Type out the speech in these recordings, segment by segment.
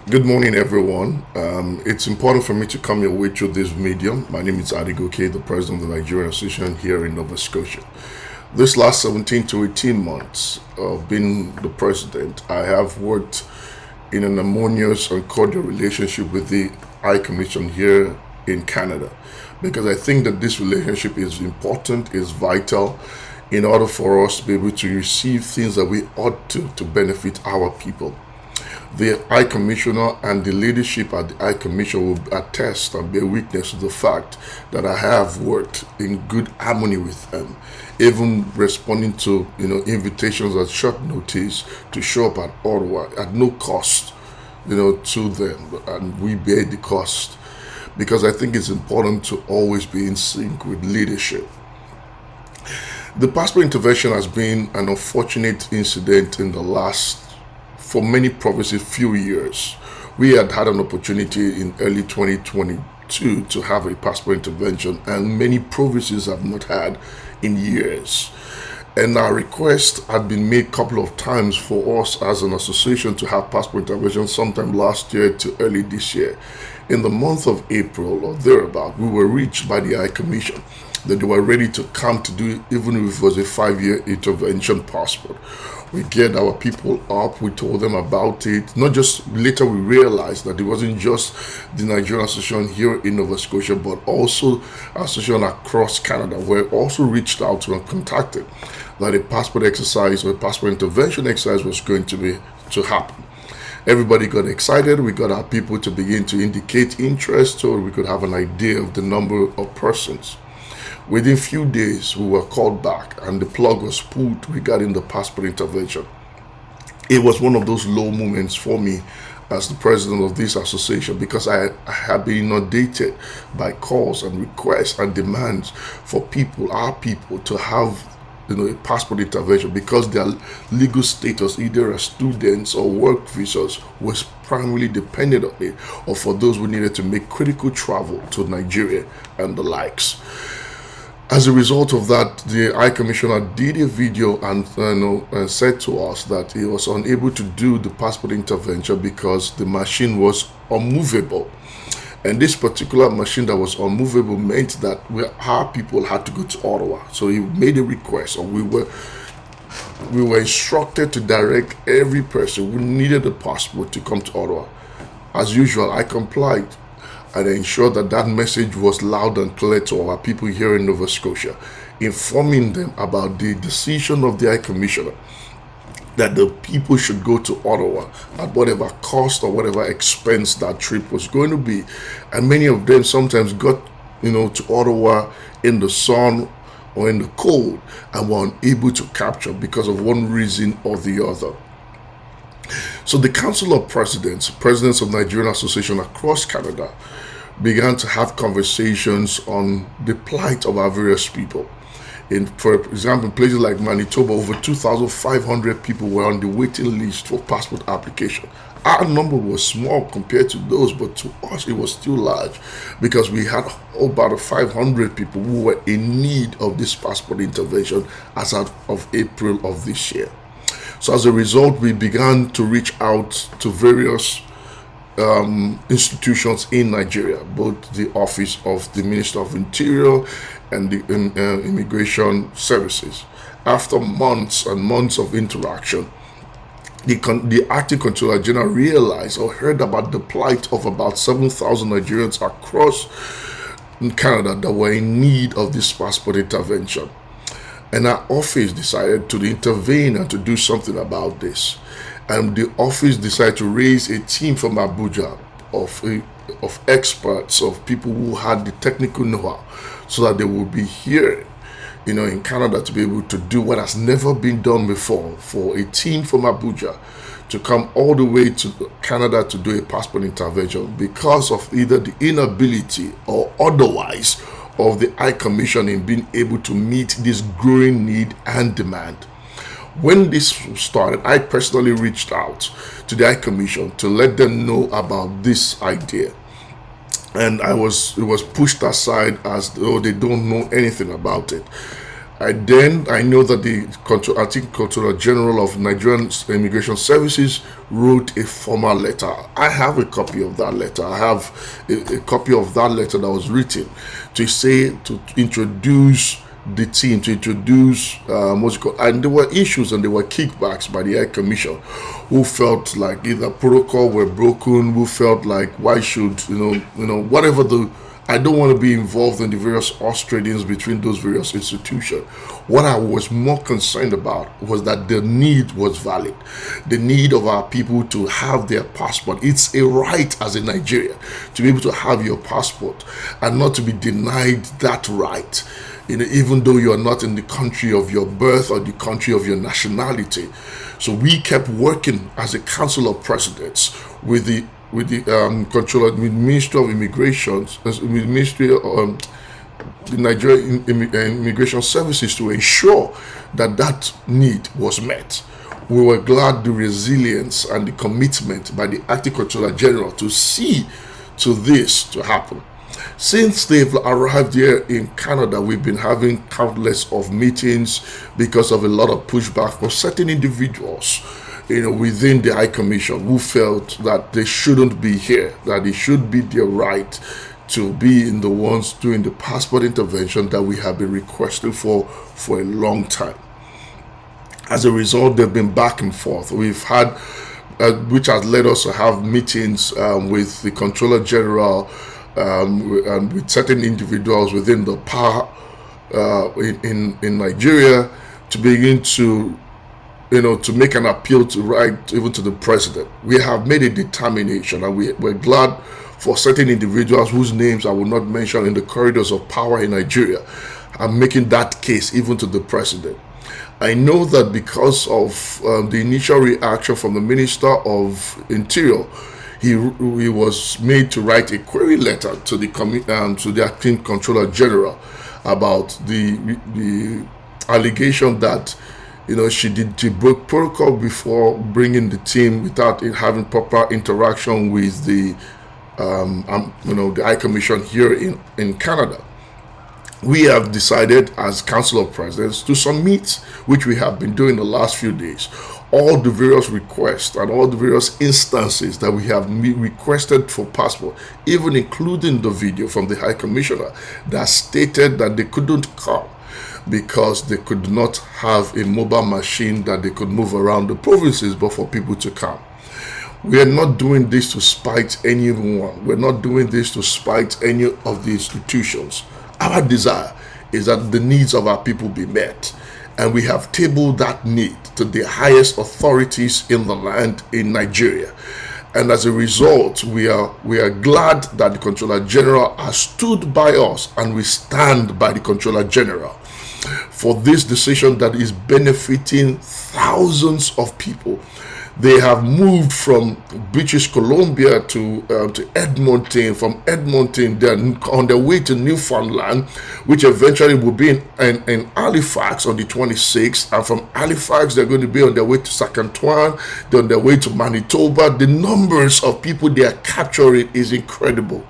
Good morning, everyone. It's important for me to come your way through this medium. My name is Adigoke, the president of the Nigerian Association here in Nova Scotia. This last 17 to 18 months of being the president, I have worked in an harmonious and cordial relationship with the High Commission here in Canada because I think that this relationship is important, is vital in order for us to be able to receive things that we ought to benefit our people. The High Commissioner and the leadership at the High Commission will attest and bear witness to the fact that I have worked in good harmony with them, even responding to invitations at short notice to show up at Ottawa at no cost, to them, and we bear the cost because I think it's important to always be in sync with leadership. The passport intervention has been an unfortunate incident in the last for many provinces few years. We had an opportunity in early 2022 to have a passport intervention, and many provinces have not had in years. And our request had been made a couple of times for us as an association to have passport intervention sometime last year to early this year. In the month of April or thereabout, we were reached by the High Commission that they were ready to come to do it, even if it was a 5-year intervention passport. We get our people up, we told them about it. Not just later we realized that it wasn't just the Nigerian Association here in Nova Scotia, but also association across Canada were also reached out to and contacted that a passport exercise or a passport intervention exercise was going to happen. Everybody got excited. We got our people to begin to indicate interest so we could have an idea of the number of persons. Within few days, we were called back and the plug was pulled regarding the passport intervention. It was one of those low moments for me as the president of this association because I had been inundated by calls and requests and demands for our people, to have a passport intervention because their legal status, either as students or work visas, was primarily dependent on it, or for those who needed to make critical travel to Nigeria and the likes. As a result of that, the High Commissioner did a video and said to us that he was unable to do the passport intervention because the machine was unmovable. And this particular machine that was unmovable meant that our people had to go to Ottawa. So he made a request, or we were instructed to direct every person who needed a passport to come to Ottawa. As usual, I complied and ensured that that message was loud and clear to our people here in Nova Scotia, informing them about the decision of the High Commissioner that the people should go to Ottawa at whatever cost or whatever expense that trip was going to be. And many of them sometimes got, to Ottawa in the sun or in the cold and were unable to capture because of one reason or the other. So the Council of Presidents of Nigerian Association across Canada, began to have conversations on the plight of our various people. For example, in places like Manitoba, over 2,500 people were on the waiting list for passport application. Our number was small compared to those, but to us it was still large because we had about 500 people who were in need of this passport intervention as of April of this year. So as a result, we began to reach out to various institutions in Nigeria, both the Office of the Minister of Interior and the Immigration Services. After months and months of interaction, the acting Controller General realized or heard about the plight of about 7,000 Nigerians across Canada that were in need of this passport intervention. And our office decided to intervene and to do something about this. And the office decided to raise a team from Abuja of experts, of people who had the technical know-how, so that they would be here, in Canada to be able to do what has never been done before, for a team from Abuja to come all the way to Canada to do a passport intervention because of either the inability or otherwise of the High Commission in being able to meet this growing need and demand. When this started, I personally reached out to the High Commission to let them know about this idea. And it was pushed aside as though they don't know anything about it. I know that I think Controller General of Nigerian Immigration Services wrote a formal letter. I have a copy of that letter. I have a copy of that letter that was written to introduce the team, to introduce what's it called, and there were issues and there were kickbacks by the High Commission, who felt like either protocol were broken, who felt like why should whatever the I don't want to be involved in the various horse tradings between those various institutions. What I was more concerned about was that the need was valid. The need of our people to have their passport. It's a right as a Nigerian to be able to have your passport and not to be denied that right. Even though you are not in the country of your birth or the country of your nationality. So we kept working as a Council of Presidents with the controller, with Ministry of Immigration, with Ministry of the Nigerian Immigration Services to ensure that need was met. We were glad the resilience and the commitment by the Acting Controller General to see to this to happen. Since they've arrived here in Canada, we've been having countless of meetings because of a lot of pushback from certain individuals, within the High Commission who felt that they shouldn't be here, that it should be their right to be in the ones doing the passport intervention that we have been requesting for a long time. As a result, they've been back and forth. We've had, which has led us to have meetings with the Controller General, and with certain individuals within the power in Nigeria to begin to make an appeal even to the president. We have made a determination, and we're glad for certain individuals whose names I will not mention in the corridors of power in Nigeria are making that case even to the president. I know that because of the initial reaction from the Minister of Interior, he was made to write a query letter to the Acting Controller General about the allegation that she broke protocol before bringing the team without having proper interaction with the High Commission here in Canada. We have decided as Council of Presidents to submit, which we have been doing the last few days, all the various requests and all the various instances that we have requested for passport, even including the video from the High Commissioner that stated that they couldn't come because they could not have a mobile machine that they could move around the provinces, but for people to come. We are not doing this to spite anyone. We're not doing this to spite any of the institutions. Our desire is that the needs of our people be met. And we have tabled that need to the highest authorities in the land in Nigeria. And as a result, we are glad that the Controller General has stood by us, and we stand by the Controller General for this decision that is benefiting thousands of people. They have moved from British Columbia to Edmonton. From Edmonton, they're on their way to Newfoundland, which eventually will be in Halifax on the 26th. And from Halifax, they're going to be on their way to Saskatchewan. They're on their way to Manitoba. The numbers of people they are capturing is incredible.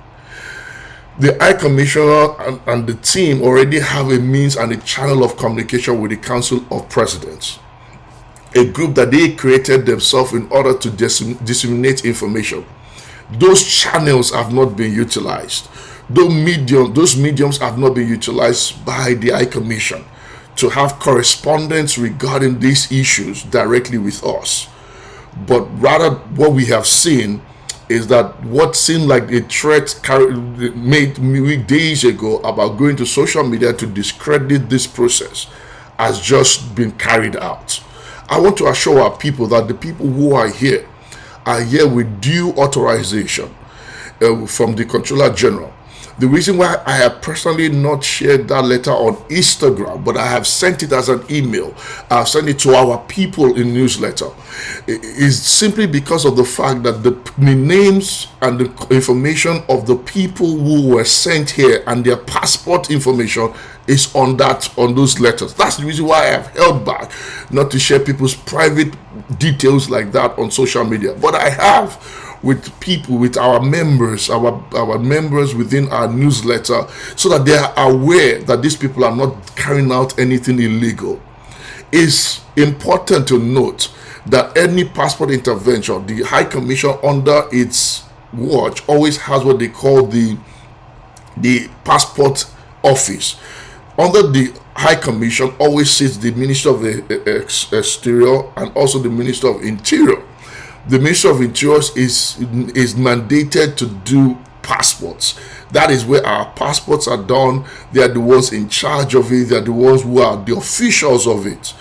The High Commissioner and the team already have a means and a channel of communication with the Council of Presidents, a group that they created themselves in order to disseminate information. Those channels have not been utilized. Those mediums have not been utilized by the High Commission to have correspondence regarding these issues directly with us. But rather, what we have seen is that what seemed like a threat made days ago about going to social media to discredit this process has just been carried out. I want to assure our people that the people who are here with due authorization from the Controller General. The reason why I have personally not shared that letter on Instagram, but I have sent it as an email, I've sent it to our people in newsletter, is simply because of the fact that the names and the information of the people who were sent here and their passport information is on those letters. That's the reason why I have held back not to share people's private details like that on social media. But I have with people, with our members, our members within our newsletter, so that they are aware that these people are not carrying out anything illegal. It's important to note that any passport intervention, the High Commission under its watch always has what they call the passport office. Under the High Commission always sits the Minister of the Exterior and also the Minister of Interior. The Minister of Interior is mandated to do passports. That is where our passports are done. They are the ones in charge of it. They are the ones who are the officials of it.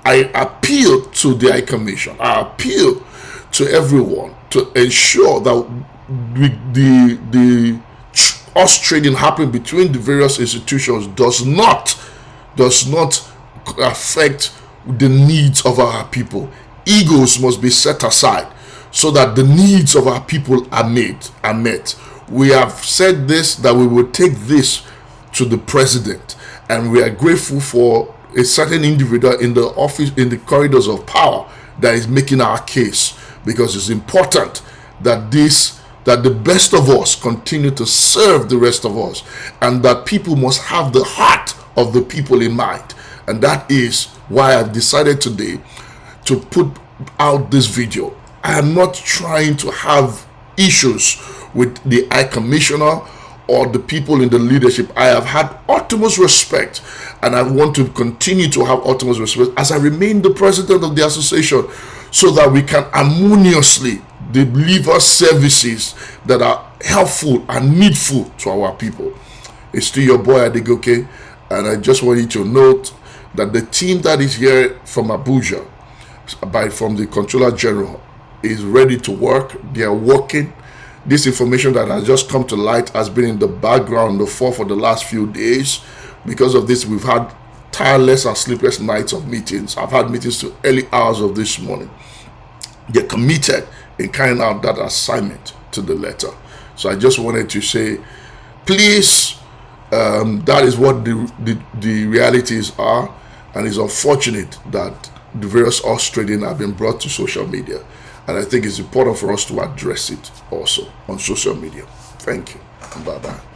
I appeal to the High Commission. I appeal to everyone to ensure that the us trading happening between the various institutions does not affect the needs of our people. Egos must be set aside so that the needs of our people are met. We have said this, that we will take this to the president, and we are grateful for a certain individual in the office, in the corridors of power, that is making our case, because it's important that the best of us continue to serve the rest of us, and that people must have the heart of the people in mind. And that is why I've decided today to put out this video. I am not trying to have issues with the High Commissioner or the people in the leadership. I have had utmost respect, and I want to continue to have utmost respect as I remain the president of the association, so that we can harmoniously deliver services that are helpful and needful to our people. It's still your boy Adegoke, and I just want you to note that the team that is here from Abuja, from the Controller General, is ready to work. They are working. This information that has just come to light has been in the background for the last few days. Because of this, we've had tireless and sleepless nights of meetings. I've had meetings to early hours of this morning. They're committed in carrying out that assignment to the letter. So I just wanted to say, please, that is what the realities are, and it's unfortunate that the various us trading have been brought to social media, and I think it's important for us to address it also on social media. Thank you, and bye-bye.